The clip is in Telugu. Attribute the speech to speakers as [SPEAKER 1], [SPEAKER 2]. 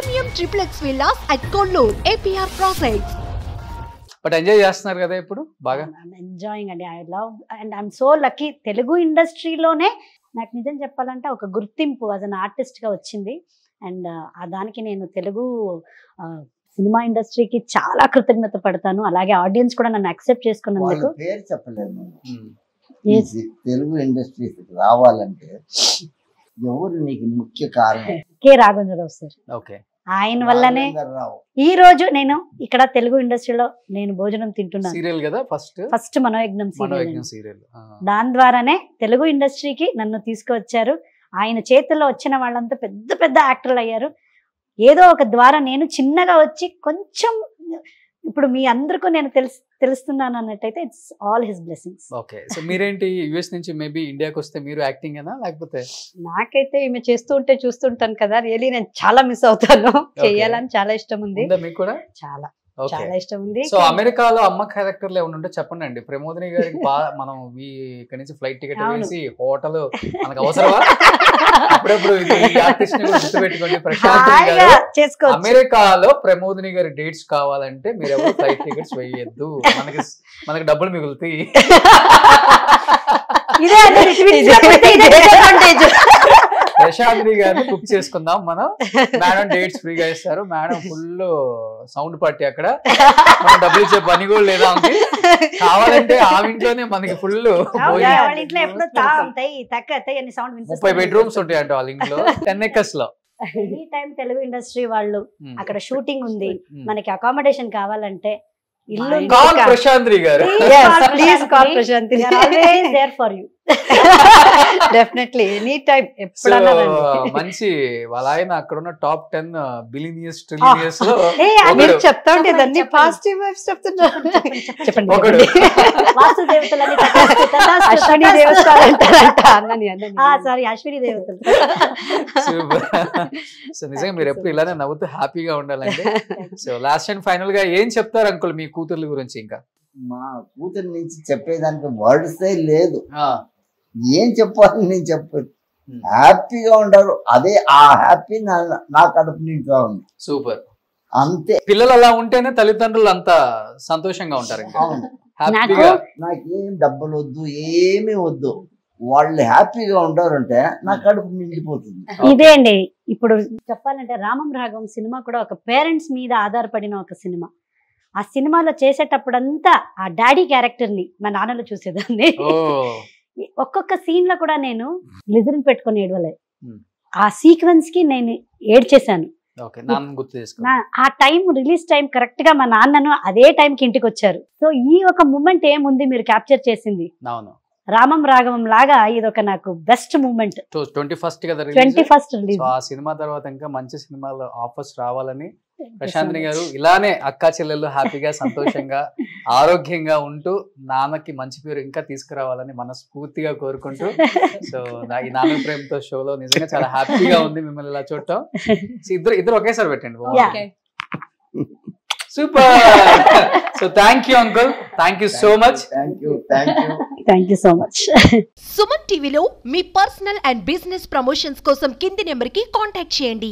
[SPEAKER 1] Premium Triplex Villas at Kollur, APR Projects.
[SPEAKER 2] But enjoy చేస్తున్నారు కదా ఇప్పుడు బాగా?
[SPEAKER 3] ఎంజాయింగ్ అండి. I love and I'm so lucky. Telugu ఇండస్ట్రీలోనే నాకు నిజం చెప్పాలంటే ఒక గుర్తింపు యాజ్ అన్ ఆర్టిస్ట్గా వచ్చింది. అండ్ దానికి నేను తెలుగు సినిమా ఇండస్ట్రీకి చాలా కృతజ్ఞత పడతాను. అలాగే ఆడియన్స్ కూడా నన్ను యాక్సెప్ట్ చేసుకున్నందుకు.
[SPEAKER 4] పేరు చెప్పలేదు. తెలుగు ఇండస్ట్రీ రావాలంటే ఎవరు నీకు ముఖ్య కారణం?
[SPEAKER 3] K Raghavendra Rao sir.
[SPEAKER 2] ఓకే,
[SPEAKER 3] ఆయన వల్లనే ఈ రోజు నేను ఇక్కడ తెలుగు ఇండస్ట్రీలో నేను భోజనం తింటున్నాను.
[SPEAKER 2] సీరియల్ కదా
[SPEAKER 3] ఫస్ట్ మనోయజ్ఞం
[SPEAKER 2] సీరియల్.
[SPEAKER 3] దాని ద్వారానే తెలుగు ఇండస్ట్రీకి నన్ను తీసుకువచ్చారు. ఆయన చేతుల్లో వచ్చిన వాళ్ళంతా పెద్ద పెద్ద యాక్టర్లు అయ్యారు. ఏదో ఒక ద్వారా నేను చిన్నగా వచ్చి కొంచెం ఇప్పుడు మీ అందరికీ నేను తెలుస్తున్నాను అన్నట్టయితే it's all his blessings.
[SPEAKER 2] Okay, so మీరేంటి యుఎస్ నుంచి మేబీ ఇండియాకి వస్తే మీరు యాక్టింగ్ అయినా లేకపోతే?
[SPEAKER 5] నాకైతే ఈమె చేస్తుంటే చూస్తుంటాను కదా, రియలీ నేను చాలా మిస్ అవుతాను. చేయాలని చాలా ఇష్టం ఉంది.
[SPEAKER 2] మీకు కూడా
[SPEAKER 5] చాలా చాలా ఇష్టం ఉంది.
[SPEAKER 2] సో అమెరికాలో అమ్మ క్యారెక్టర్లు ఏమైనా ఉంటే చెప్పండి అండి. ప్రమోదిని గారికి మనం ఇక్కడ నుంచి ఫ్లైట్ టికెట్ వేసి హోటల్ మనకు అవసరమా? అప్పుడప్పుడు గుర్తుపెట్టుకోండి, ప్రశాంత్ గారు అమెరికాలో ప్రమోదిని గారి డేట్స్ కావాలంటే మీరు ఎవరు ఫ్లైట్ టికెట్స్ వేయద్దు, మనకి డబ్బులు మిగులుతాయి. ప్రశాంత్ గారిని బుక్ చేసుకుందాం మనం. మేడం డేట్స్ ఫ్రీగా ఇస్తారు. మేడం ఫుల్ సౌండ్ పార్టీ, అక్కడ మనం డబ్బులు ఇచ్చే పని కూడా లేదా ఉంది. కావాలంటే ఆ ఇంట్లోనే మనకి ఫుల్ 30 బెడ్రూమ్స్ ఉంటాయి అంటే వాళ్ళ ఇంట్లో 10 acres లో.
[SPEAKER 3] ఎనీ టైం తెలుగు ఇండస్ట్రీ వాళ్ళు అక్కడ షూటింగ్ ఉంది, మనకి అకామిడేషన్ కావాలంటే ఇల్లు
[SPEAKER 2] ప్రశాంత్ గారు
[SPEAKER 5] please call Prashant.
[SPEAKER 3] There for you.
[SPEAKER 5] Definitely any time ఎప్పుడన్నా.
[SPEAKER 2] మంచి వాళ్ళ ఆయన అక్కడ ఉన్న టాప్ 10 బిలియనియర్స్ ట్రిలియనియర్స్ లో
[SPEAKER 5] చెప్తా ఉంటే అన్ని పాజిటివ్ వైబ్స్ చెప్తున్నా. చెప్పండి. అశ్విని దేవస్థానం
[SPEAKER 3] సారీ అశ్విని దేవతలు.
[SPEAKER 2] సో నిజంగా మీరు ఎప్పుడు ఇలానే నవ్వుతూ హ్యాపీగా ఉండాలండి. సో లాస్ట్ అండ్ ఫైనల్ గా ఏం చెప్తారు అంకుల్ మీ కూతుర్ల గురించి? ఇంకా
[SPEAKER 4] మా కూతురు నుంచి చెప్పేదానికి వర్డ్సే లేదు. ఏం చెప్పాలి నేను చెప్పదు. హ్యాపీగా ఉంటారు, అదే ఆ హ్యాపీ నా కడుపు నిండుగా ఉంది.
[SPEAKER 2] సూపర్.
[SPEAKER 4] అంతే.
[SPEAKER 2] పిల్లలు అలా ఉంటేనే తల్లిదండ్రులు అంత సంతోషంగా ఉంటారు.
[SPEAKER 4] నాకేం డబ్బులు వద్దు, ఏమీ వద్దు, వాళ్ళు హ్యాపీగా ఉంటారంటే నా కడుపు నిండిపోతుంది.
[SPEAKER 3] ఇదే అండి ఇప్పుడు చెప్పాలంటే రామం రాఘవం సినిమా కూడా ఒక పేరెంట్స్ మీద ఆధారపడిన ఒక సినిమా. ఆ సినిమాలో చేసేటప్పుడంతా ఆ డాడీ క్యారెక్టర్ ని మా నాన్నలో చూసేదాన్ని. ఒక్కొక్క సీన్ లో కూడా నేను లిజన్ పెట్టుకుని ఏడవలే. ఆ సీక్వెన్స్ కి నేను ఏడ్చేశాను. ఆ టైం రిలీజ్ టైం కరెక్ట్ గా మా నాన్నను అదే టైంకి ఇంటికి వచ్చారు. సో ఈ ఒక మూమెంట్ ఏముంది మీరు క్యాప్చర్ చేసింది రామం రాఘవం లాగా, ఇది ఒక నాకు బెస్ట్ మూమెంట్. 21st release.
[SPEAKER 2] ఆ సినిమా తర్వాత ఇంకా మంచి సినిమాలు ఆఫర్స్ రావాలని ప్రశాంత్ గారు ఇలానే అక్కా చెల్లెళ్ళు హ్యాపీగా సంతోషంగా ఆరోగ్యంగా ఉంటూ నాన్నకి మంచి పేరు ఇంకా తీసుకురావాలని మనస్ఫూర్తిగా కోరుకుంటూ, సో ఈ నాన్న ప్రేమతో షోలో నిజంగా చాలా హ్యాపీగా ఉంది మిమ్మల్ని ఇలా చూడటం. ఇద్దరు ఒకేసారి పెట్టండి. Super. So thank you uncle, thank you so much.
[SPEAKER 3] Thank you so much.
[SPEAKER 1] Suman టీవీలో మీ పర్సనల్ అండ్ బిజినెస్ ప్రమోషన్స్ కోసం కింది నెంబర్ కి కాంటాక్ట్ చేయండి.